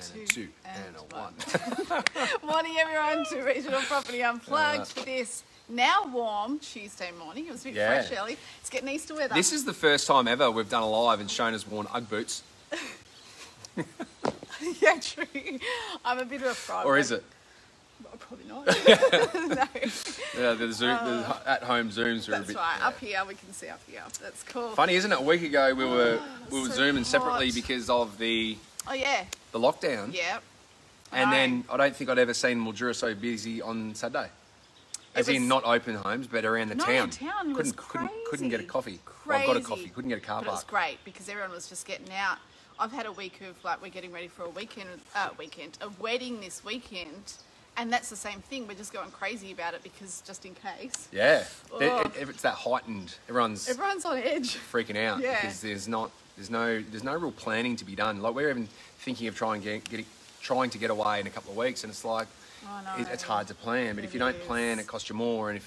And a two and a one. Morning, everyone, to Regional Property Unplugged for this now warm Tuesday morning. It was a bit fresh early. It's getting Easter weather. This is the first time ever we've done a live and Shona's worn Ugg boots. Yeah, true. I'm a bit of a frog. Or is it? Well, probably not. No. Yeah, the at-home Zooms are a bit... That's right. Up here, we can see up here. That's cool. Funny, isn't it? A week ago we were so Zooming separately hot. because of the lockdown. Yeah. And then I don't think I'd ever seen Mildura so busy on Saturday. As in not open homes, but around the town. In town. It was couldn't get a coffee. Crazy. Well, I got a coffee. Couldn't get a car But it was park. great because everyone was just getting out. I've had a week of we're getting ready for a wedding this weekend, and that's the same thing. We're just going crazy about it because just in case. Yeah, it's that heightened. Everyone's on edge, freaking out because there's no real planning to be done. Like we're even thinking of trying to get away in a couple of weeks, and it's like it's hard to plan. But if you don't plan, it costs you more, and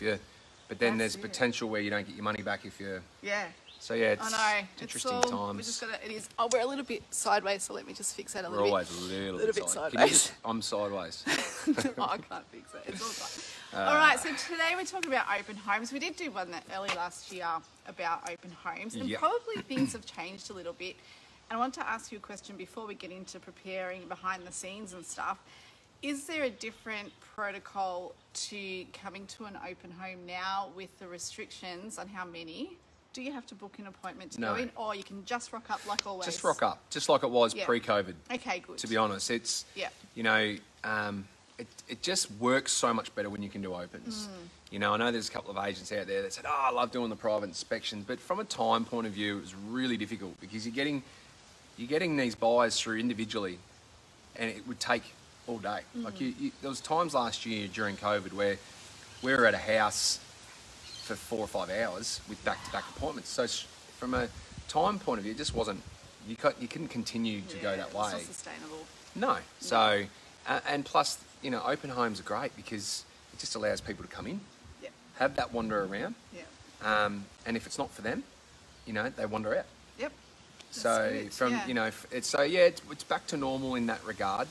but then there's potential where you don't get your money back if you. Yeah. So yeah, it's I know. interesting times. We just gotta, it is. Oh, we're a little bit sideways, so let me just fix that a little bit. We're always a little bit sideways. sideways. Can you just, I'm sideways. I can't fix it. It's all fine. All right, so today we're talking about open homes. We did do one early last year about open homes, and probably things have changed a little bit. And I want to ask you a question before we get into preparing behind the scenes and stuff. Is there a different protocol to coming to an open home now with the restrictions on how many? Do you have to book an appointment to go in, or you can just rock up like always? Just rock up, just like it was pre-COVID. Okay, good. To be honest, it's it just works so much better when you can do opens. You know, I know there's a couple of agents out there that said, "Oh, I love doing the private inspections," but from a time point of view, it was really difficult because you're getting these buyers through individually, and it would take all day. Like there was times last year during COVID where we were at a house for 4 or 5 hours with back-to-back appointments. So from a time point of view, it just wasn't, you couldn't continue to go that way. It's not sustainable. No. So, and plus, you know, open homes are great because it just allows people to come in, have that wander around. And if it's not for them, you know, they wander out. Yep. So you know, it's back to normal in that regard,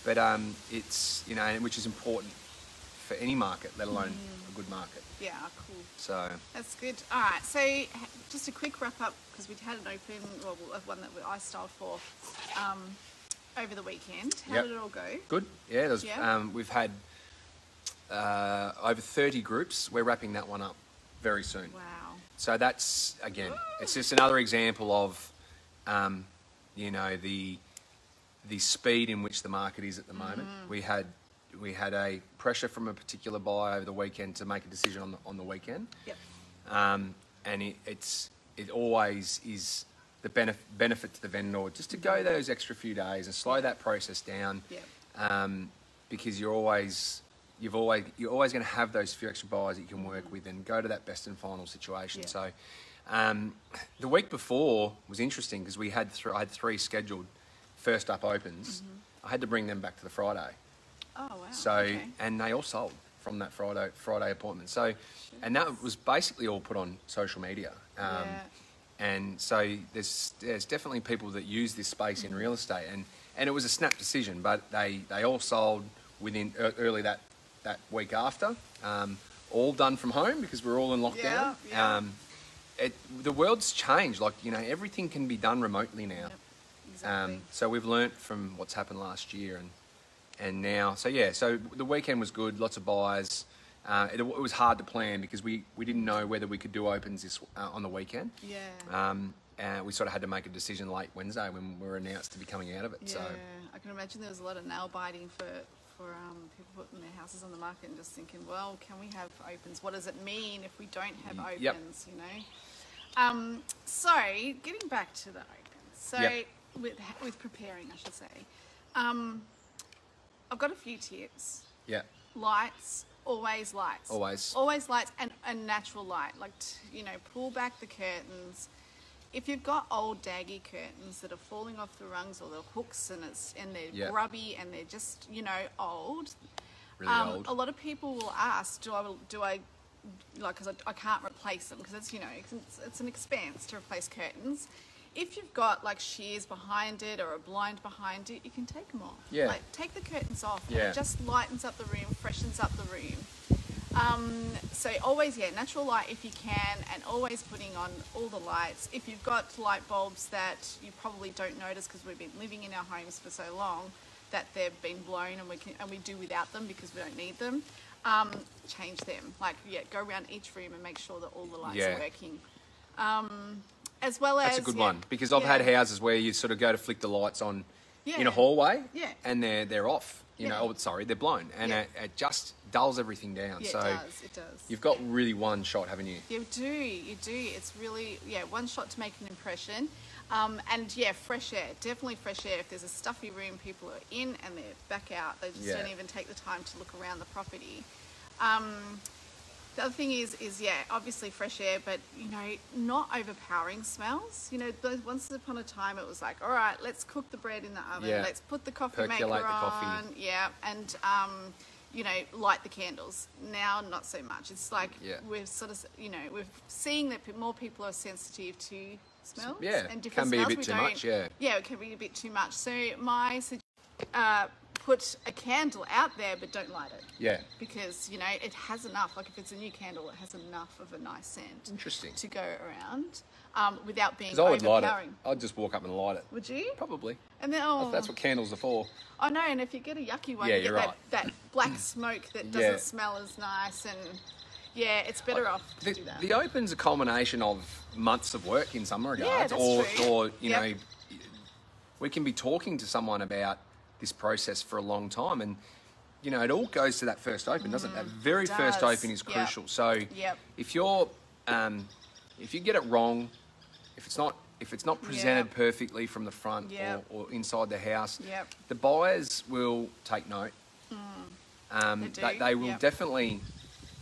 but it's, you know, which is important for any market, let alone a good market. Yeah, cool. So that's good. All right, so just a quick wrap up because we'd had an open, well, one that I styled for over the weekend. How did it all go? Good. Yeah, we've had over 30 groups. We're wrapping that one up very soon. Wow. So that's, again, it's just another example of, you know, the speed in which the market is at the moment. We had a pressure from a particular buyer over the weekend to make a decision on the weekend. Yep. And it always is the benefit to the vendor just to go those extra few days and slow that process down. Yep. Because you're always going to have those few extra buyers that you can work with and go to that best and final situation. Yep. So the week before was interesting because I had 3 scheduled first up opens. I had to bring them back to the Friday. Oh, wow. So, and they all sold from that Friday appointment. So, and that was basically all put on social media. And so there's definitely people that use this space in real estate, and it was a snap decision, but they all sold within early that week after, all done from home because we're all in lockdown. The world's changed. Like, you know, everything can be done remotely now. Yep. Exactly. So we've learnt from what's happened last year and now, so the weekend was good, lots of buyers. It was hard to plan because we didn't know whether we could do opens on the weekend. Yeah. And we sort of had to make a decision late Wednesday when we were announced to be coming out of it. Yeah, so I can imagine there was a lot of nail biting for people putting their houses on the market and just thinking, well, can we have opens? What does it mean if we don't have opens, you know? So getting back to the opens. So with preparing, I should say. I've got a few tips. Yeah. Lights, always lights. Always lights and natural light. Like, you know, pull back the curtains. If you've got old daggy curtains that are falling off the rungs or the hooks and they're grubby and they're just, you know, old. Really old. A lot of people will ask, do I like, because I can't replace them because it's, you know, it's an expense to replace curtains. if you've got like shears behind it or a blind behind it, you can take them off. Yeah. Like take the curtains off. Yeah. It just lightens up the room, freshens up the room. So always, natural light if you can, and always putting on all the lights. If you've got light bulbs that you probably don't notice because we've been living in our homes for so long that they've been blown, and we do without them because we don't need them, change them. Like, go around each room and make sure that all the lights are working. As well as... That's a good one, because I've had houses where you sort of go to flick the lights on in a hallway and they're off. You know, they're blown, and it just dulls everything down. Yeah, so it does. You've got really one shot, haven't you? You do. It's really, one shot to make an impression. And fresh air, definitely fresh air. If there's a stuffy room, people are in and they're back out. They just don't even take the time to look around the property. The other thing is obviously fresh air, but, not overpowering smells. Once upon a time it was like, all right, let's cook the bread in the oven. Yeah. Let's put the coffee Percolate maker the on. coffee. Yeah, and, light the candles. Now, not so much. It's like we're sort of, we're seeing that more people are sensitive to smells. Yeah, and can different be smells. a bit too much, Yeah, it can be a bit too much. So my put a candle out there, but don't light it. Yeah. Because, it has enough. Like if it's a new candle, it has enough of a nice scent. Interesting. To go around without being Because I would light overpowering. it. I'd just walk up and light it. Would you? Probably. And then, That's what candles are for. I know, and if you get a yucky one, Yeah, you get you're right. that black smoke that doesn't smell as nice, and it's better off to do that. The open's a culmination of months of work in some regards. Yeah, that's true. Or you know, we can be talking to someone about this process for a long time, and it all goes to that first open, doesn't it? That very first open is crucial. So if you're if you get it wrong, if it's not presented perfectly from the front or inside the house, the buyers will take note. They will definitely,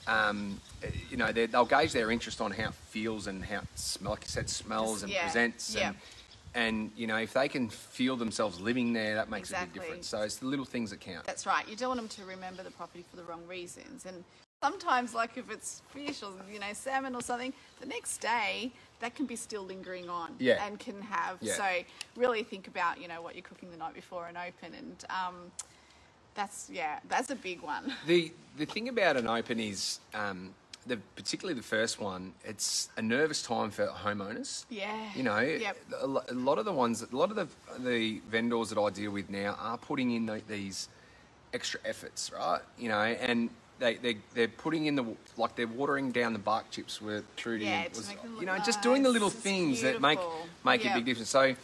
they'll gauge their interest on how it feels and how it like you said, smells and presents. And if they can feel themselves living there, that makes a big difference. So it's the little things that count. That's right. You don't want them to remember the property for the wrong reasons. And sometimes, like if it's fish or salmon or something, the next day that can be still lingering on and can have. So really think about what you're cooking the night before an open, and that's a big one. The thing about an open is particularly the first one, it's a nervous time for homeowners. Yeah. A lot of the vendors that I deal with now are putting in these extra efforts, right? And they're putting in they're watering down the bark chips with Trudy. Yeah, just doing the little things that make a big difference. So,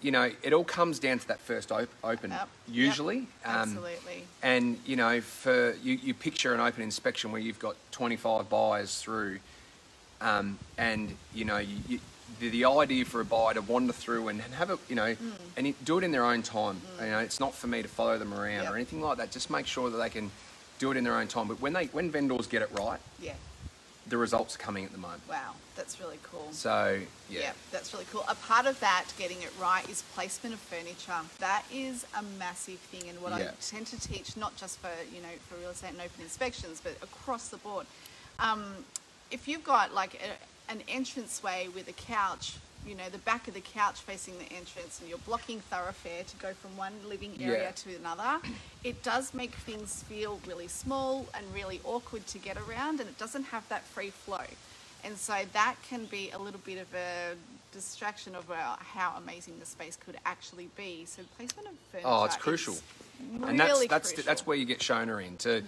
it all comes down to that first open, usually. Absolutely. And, for you picture an open inspection where you've got 25 buyers through, and, the idea for a buyer to wander through and have it, and do it in their own time. It's not for me to follow them around or anything like that. Just make sure that they can do it in their own time. But when vendors get it right, the results are coming at the moment. Wow, that's really cool. So, that's really cool. A part of that, getting it right, is placement of furniture. That is a massive thing, and what I tend to teach, not just for for real estate and open inspections, but across the board. If you've got like an entranceway with a couch, the back of the couch facing the entrance, and you're blocking thoroughfare to go from one living area to another, it does make things feel really small and really awkward to get around, and it doesn't have that free flow. And so that can be a little bit of a distraction of how amazing the space could actually be. So placement of furniture. Oh, it's crucial. Really and that's crucial. That's where you get shown her in. To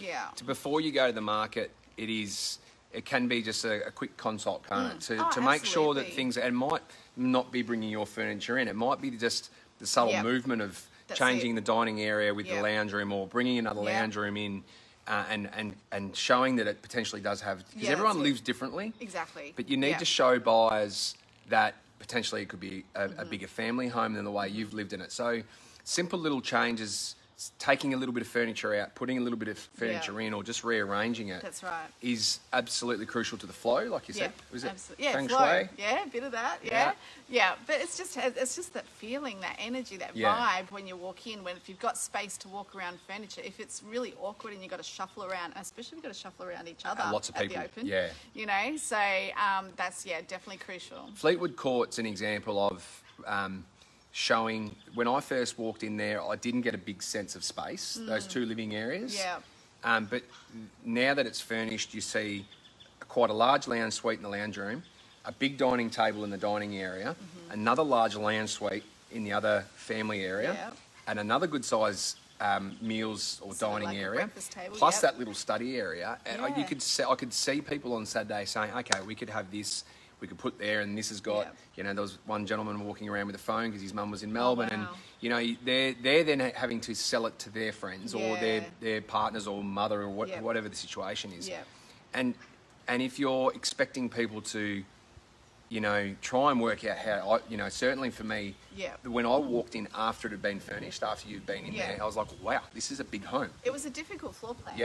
before you go to the market, it can be just a quick consult, can't it? To make sure that things, and might not be bringing your furniture in. It might be just the subtle movement of changing the dining area with the lounge room, or bringing another lounge room in, and showing that it potentially does have, because everyone lives differently. Exactly. But you need to show buyers that potentially it could be a bigger family home than the way you've lived in it. So simple little changes taking a little bit of furniture out, putting a little bit of furniture in, or just rearranging it. That's right. Is absolutely crucial to the flow, like you said. Was it feng flow. shui? Yeah, a bit of that. Yeah. But it's just that feeling, that energy, that vibe when you walk in. If you've got space to walk around furniture, if it's really awkward and you've got to shuffle around, especially if you've got to shuffle around each other. Lots of people. At the open, yeah. You know, so that's definitely crucial. Fleetwood Court's an example of. Showing when I first walked in there, I didn't get a big sense of space. Those two living areas. Yeah. But now that it's furnished, you see quite a large lounge suite in the lounge room, a big dining table in the dining area, another large lounge suite in the other family area, and another good size meals or dining like area, table, plus that little study area. And I could see people on Saturday saying, okay, we could have this. We could put there, and this has got, you know, there was one gentleman walking around with a phone because his mum was in Melbourne, and, you know, they're then having to sell it to their friends or their partners or mother or whatever the situation is. And if you're expecting people to, you know, try and work out how, you know, certainly for me, when I walked in after it had been furnished, after you'd been in there, I was like, wow, this is a big home. It was a difficult floor plan.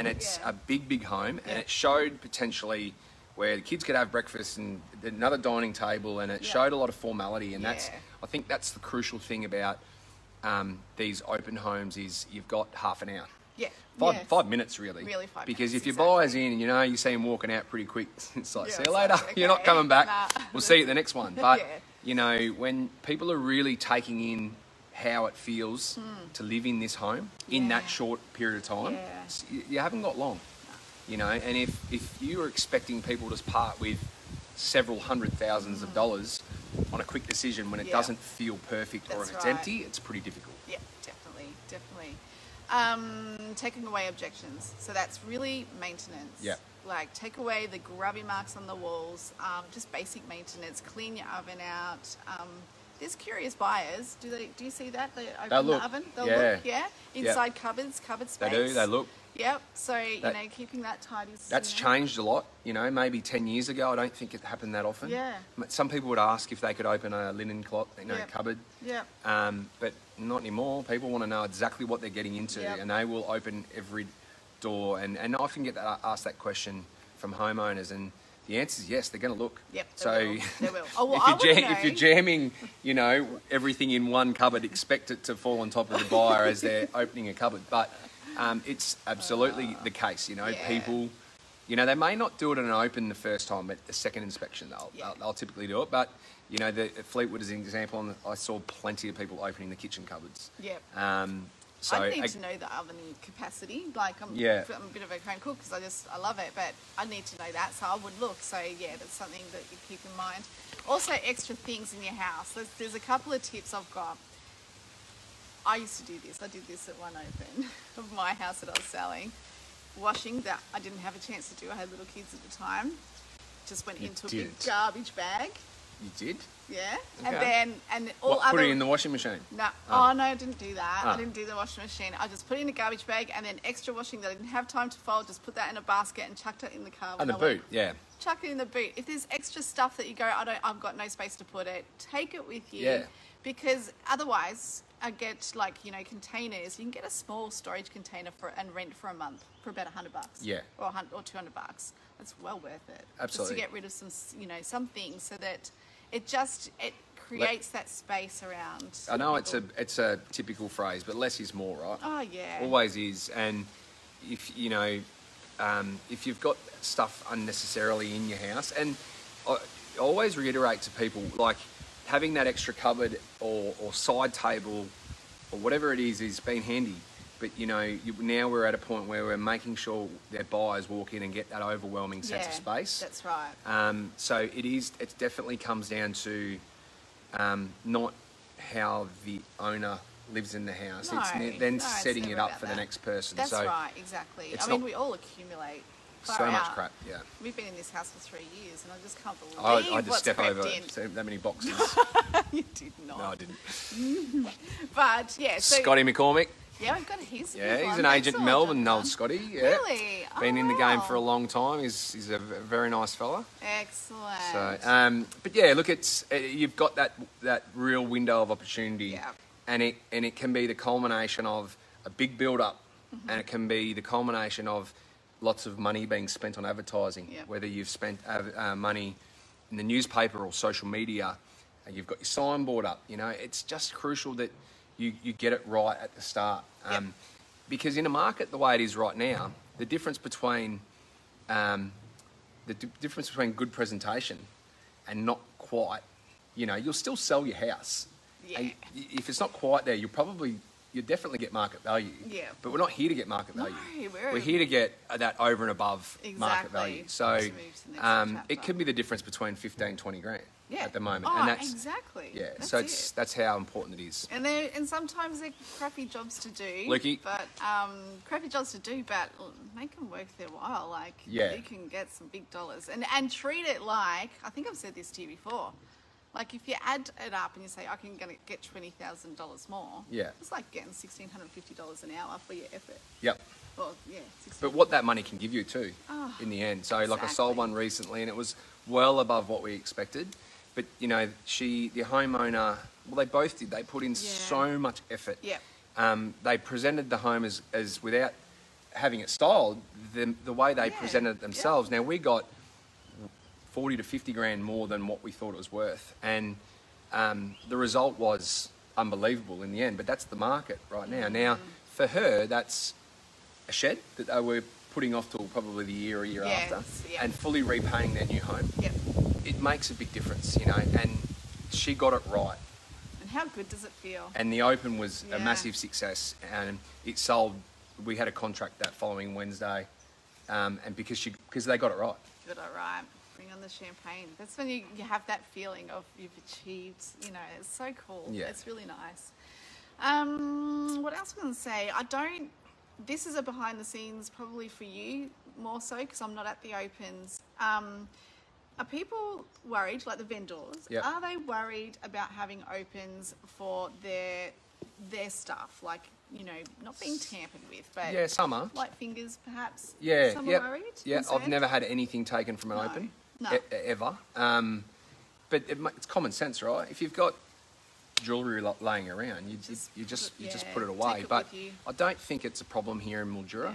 It's a big home, and it showed potentially where the kids could have breakfast and another dining table, and it showed a lot of formality. And I think that's the crucial thing about these open homes is you've got half an hour. Five minutes really. Really 5 minutes. Because if your buyer's in and, you know, you see them walking out pretty quick, it's like, see you later. Okay. You're not coming back. Nah. We'll see you at the next one. But, you know, when people are really taking in how it feels to live in this home in that short period of time, you haven't got long. You know, and if you are expecting people to part with several hundred thousands of dollars on a quick decision when it doesn't feel perfect, or if it's empty, it's pretty difficult. Yeah, definitely. Taking away objections. So that's really maintenance. Yeah. Like, take away the grubby marks on the walls, just basic maintenance, clean your oven out. There's curious buyers. Do you see that? They open the oven. They'll look. Inside cupboards, cupboard space. They do. They look. Yep. So, you know, keeping that tidy. That's changed a lot. You know, maybe 10 years ago, I don't think it happened that often. Yeah. Some people would ask if they could open a linen closet, cupboard. Yeah. But not anymore. People want to know exactly what they're getting into, and they will open every door. And I often get asked that question from homeowners, and the answer is yes, they're going to look. Yep, they will. Oh, well, if you're jamming, you know, everything in one cupboard, expect it to fall on top of the buyer as they're opening a cupboard. But it's absolutely the case. You know, people, you know, they may not do it in an open the first time, but the second inspection, they'll typically do it. But, you know, the Fleetwood is an example, and I saw plenty of people opening the kitchen cupboards. Yep. So I need to know the oven capacity. Like, I'm a bit of a home cook because I love it, but I need to know that, so I would look. So yeah, that's something that you keep in mind. Also, extra things in your house. There's a couple of tips I've got. I used to do this. I did this at one open of my house that I was selling. Washing that I didn't have a chance to do. I had little kids at the time. Just went into a big garbage bag. You did? Yeah. Okay. And put it in the washing machine? No. Oh, no, I didn't do that. I didn't do the washing machine. I just put it in a garbage bag, and then extra washing that I didn't have time to fold, just put that in a basket and chucked it in the car. In the boot, Chuck it in the boot. If there's extra stuff that you go, I've got no space to put it, take it with you. Yeah. Because otherwise, I get containers. You can get a small storage container and rent for a month for about $100. Yeah. Or $200. That's well worth it. Absolutely. Just to get rid of some things so that it creates that space around. I know it's a typical phrase, but less is more, right? Oh yeah. Always is. And if if you've got stuff unnecessarily in your house, and I always reiterate to people, like, having that extra cupboard or side table or whatever it is been handy. But, you know, now we're at a point where we're making sure their buyers walk in and get that overwhelming sense of space. That's right. So it definitely comes down to not how the owner lives in the house. It's setting it up for the next person. That's right, exactly. I mean, we all accumulate so much crap, yeah. We've been in this house for 3 years, and I just can't believe I just step over that many boxes. You did not. No, I didn't. But, yeah. So, Scotty McCormick. Yeah, I've got he's an agent in Melbourne, old Scotty. Yeah. Really? Been in the game for a long time. He's a very nice fella. Excellent. So, but yeah, look, you've got that real window of opportunity, and it can be the culmination of a big build-up, and it can be the culmination of lots of money being spent on advertising, whether you've spent money in the newspaper or social media, and you've got your signboard up. You know, it's just crucial that you get it right at the start. Because in a market the way it is right now, the difference between good presentation and not quite, you know, you'll still sell your house. Yeah. And if it's not quite there, you definitely get market value. Yeah. But we're not here to get market value. No, we're here to get that over and above market value. So it could be the difference between 15, 20 grand at the moment. Oh, and that's, exactly. Yeah. That's how important it is. And sometimes they're crappy jobs to do. Lukey. But crappy jobs to do, but make them worth their while. Like you can get some big dollars and treat it like, I think I've said this to you before. Like if you add it up and you say, I can get $20,000 more. Yeah. It's like getting $1,650 an hour for your effort. Yep. Well, yeah. But what that money can give you too, in the end. So like I sold one recently and it was well above what we expected. But you know, the homeowner, well, they both did. They put in so much effort. Yeah. They presented the home as without having it styled, the way they presented it themselves. Now we got 40 to 50 grand more than what we thought it was worth. And the result was unbelievable in the end, but that's the market right now. Now, for her, that's a shed that they were putting off till probably the year or year after, and fully repaying their new home. Yep. It makes a big difference, you know, and she got it right. And how good does it feel? And the open was a massive success, and it sold. We had a contract that following Wednesday, and because they got it right. Got it right. Bring on the champagne. That's when you have that feeling of you've achieved, you know, it's so cool. Yeah. It's really nice. What else was I going to say? This is a behind the scenes probably for you more so because I'm not at the opens. Are people worried, like the vendors, are they worried about having opens for their stuff? Like, you know, not being tampered with, but some are. Light fingers perhaps? Yeah. Some are worried? Yeah, I've never had anything taken from an open. No. Ever. But it's common sense, right? If you've got jewellery laying around, you just put it away. But I don't think it's a problem here in Mildura.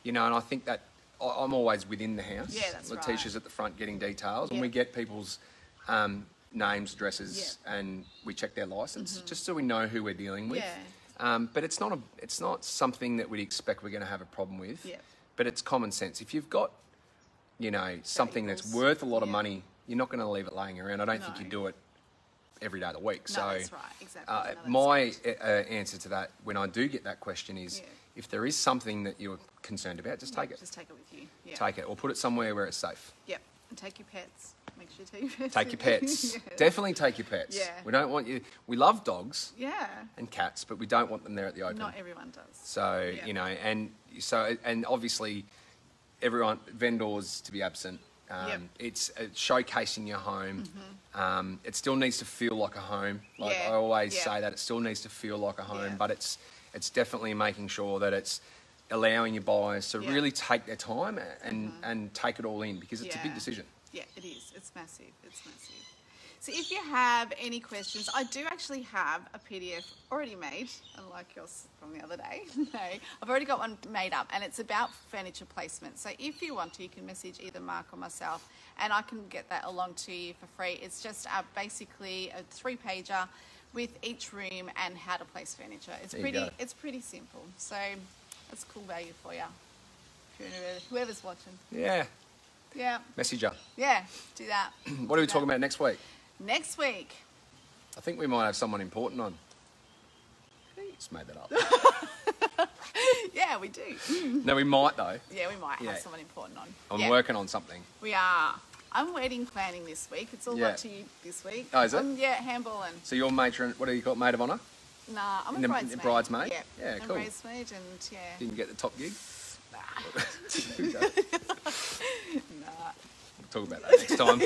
You know, and I think that I'm always within the house. Yeah, that's right. Letitia's at the front getting details, and we get people's names, addresses, and we check their licence just so we know who we're dealing with. Yeah. But it's not something that we'd expect we're going to have a problem with. Yeah. But it's common sense. If you've got, you know, something that's worth a lot of money, you're not going to leave it laying around. I don't think you do it every day of the week. No, that's right, exactly. My answer to that, when I do get that question, is if there is something that you're concerned about, just take it. Just take it with you. Yeah. Take it, or put it somewhere where it's safe. Yep, and take your pets. Make sure you take your pets. Take your pets. Definitely take your pets. Yeah. We don't want you. We love dogs. Yeah. And cats, but we don't want them there at the open. Not everyone does. So you know, and obviously, vendors to be absent. It's showcasing your home. It still needs to feel like a home. Like I always say that it still needs to feel like a home, but it's definitely making sure that it's allowing your buyers to really take their time and take it all in, because it's a big decision. Yeah, it is. It's massive. It's massive. So if you have any questions, I do actually have a PDF already made, unlike yours from the other day. No, I've already got one made up, and it's about furniture placement. So if you want to, you can message either Mark or myself, and I can get that along to you for free. It's just basically a 3-pager with each room and how to place furniture. It's pretty simple. So that's cool value for you. Whoever's watching. Yeah. Yeah. Message her. Yeah, do that. What are we talking about next week? Next week. I think we might have someone important on. Just made that up. Yeah, we do. No, we might though. Yeah, we might have someone important on. I'm working on something. We are. I'm wedding planning this week. It's all up to you this week. Oh, is it? Yeah, handballing. So you're matron, what do you call it, maid of honour? Nah, I'm a bridesmaid. Bridesmaid? Yeah, cool. I'm a bridesmaid and Didn't get the top gig? Nah. We'll talk about that next time.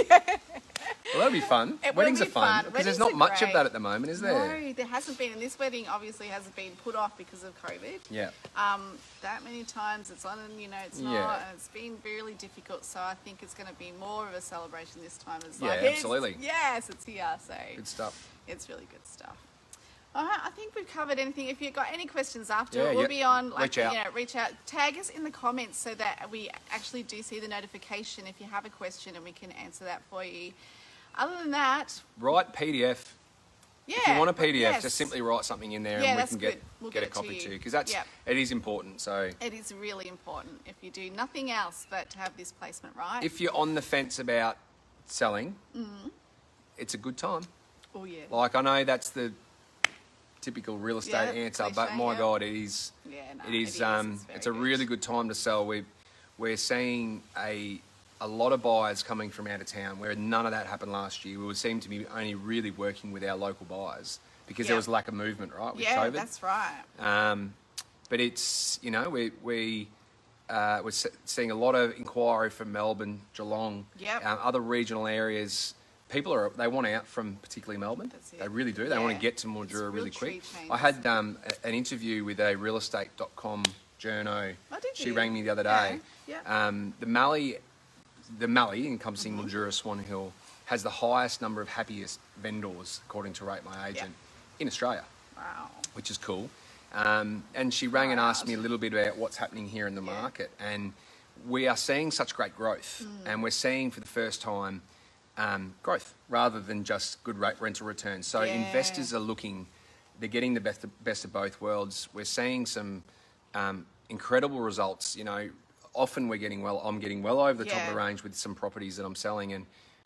Well, that'll be fun. Weddings are fun because there's not much of that at the moment, is there? No, there hasn't been. And this wedding obviously hasn't been put off because of COVID. Yeah. That many times it's on and, you know, it's not. And it's been really difficult. So I think it's going to be more of a celebration this time. It's like, absolutely. Yes, it's here. So good stuff. It's really good stuff. All right, I think we've covered anything. If you've got any questions after, Yeah, we'll yep. be on. Reach out. Reach out. Tag us in the comments so that we actually do see the notification if you have a question, and we can answer that for you. Other than that, Write PDF. yeah. If you want a PDF, yes. just simply write something in there, Yeah, and we that's can good. We'll get a get it to copy you. too, because that's Yep. it is important. So It is really important if you do nothing else but to have this placement right. if you're on the fence about selling, it's a good time. Oh yeah. Like, I know that's the typical real estate Yeah, answer, cliche, but my yeah. God, it is. Yeah, no, it is. It's It's a very really good time to sell. We're seeing a lot of buyers coming from out of town, where none of that happened last year. We seem to be only really working with our local buyers because there Yeah. was lack of movement, right, with Yeah, COVID. that's right. But it's, you know, we're seeing a lot of inquiry from Melbourne, Geelong, Yep. other regional areas. People they want out from particularly Melbourne. That's it. They really do. They want Yeah. to get to Mildura It's real really tree quick. changes. I had an interview with a realestate.com journo. Oh, did She you? rang me the other day. Yeah. The Mallee, encompassing Mildura, Swan Hill, has the highest number of happiest vendors, according to Rate My Agent, in Australia, Wow. which is cool. And she rang and asked Right. me a little bit about what's happening here in the market. And we are seeing such great growth. And we're seeing for the first time growth rather than just good rental returns. So Yeah. investors are looking, they're getting the best of both worlds. We're seeing some incredible results. You know, often I'm getting well over the top of the Yeah. range with some properties that I'm selling.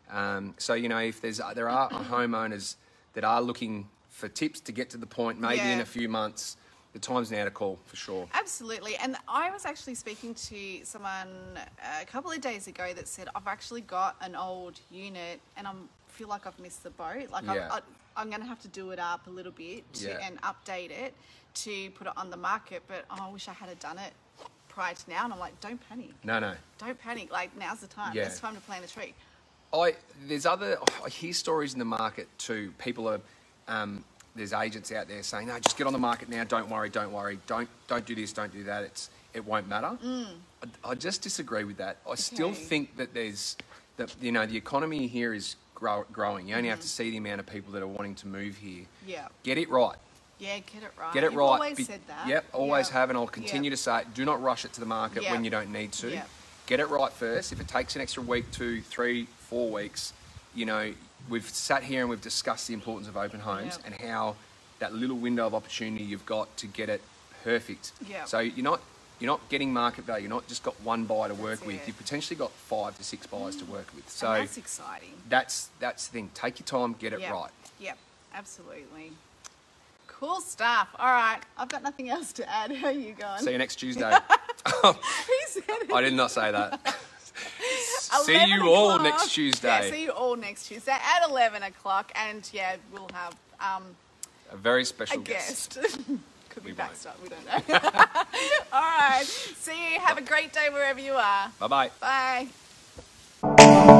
And so, you know, if there are homeowners that are looking for tips to get to the point, maybe in Yeah. a few months, the time's now to call for sure. Absolutely. And I was actually speaking to someone a couple of days ago that said, I've actually got an old unit and I feel like I've missed the boat. Like Yeah. I'm going to have to do it up a little bit Yeah. and update it to put it on the market. But I wish I had done it prior to now. And I'm like, don't panic. No. Don't panic. Like, now's the time. Yeah. It's time to plant a tree. I hear stories in the market too. People are, there's agents out there saying, no, just get on the market now. Don't worry. Don't do this. Don't do that. It won't matter. I just disagree with that. I still think that the economy here is growing. You only have to see the amount of people that are wanting to move here. Yeah. Get it right. Yeah, get it right. Get it You've right. always said that. Yep, always Yep. have, and I'll continue Yep. to say it. Do not rush it to the market Yep. when you don't need to. Yep. Get it right first. If it takes an extra week, 2, 3, 4 weeks, you know, we've sat here and we've discussed the importance of open homes Yep. and how that little window of opportunity you've got to get it perfect. Yep. So you're not getting market value. You're not just got one buyer to work That's with. it. You've potentially got 5 to 6 buyers to work with. So And that's exciting. that's the thing. Take your time, get it Yep. right. Yep, absolutely. Cool stuff. All right, I've got nothing else to add. How are you going? See you next Tuesday. He said it. I did not say that. See 11 you all o'clock. next Tuesday. Yeah, see you all next Tuesday at 11 o'clock. And yeah, we'll have A very a special guest. guest. Could be We won't. backstop, we don't know. All right, see you. Have a great day wherever you are. Bye-bye. Bye.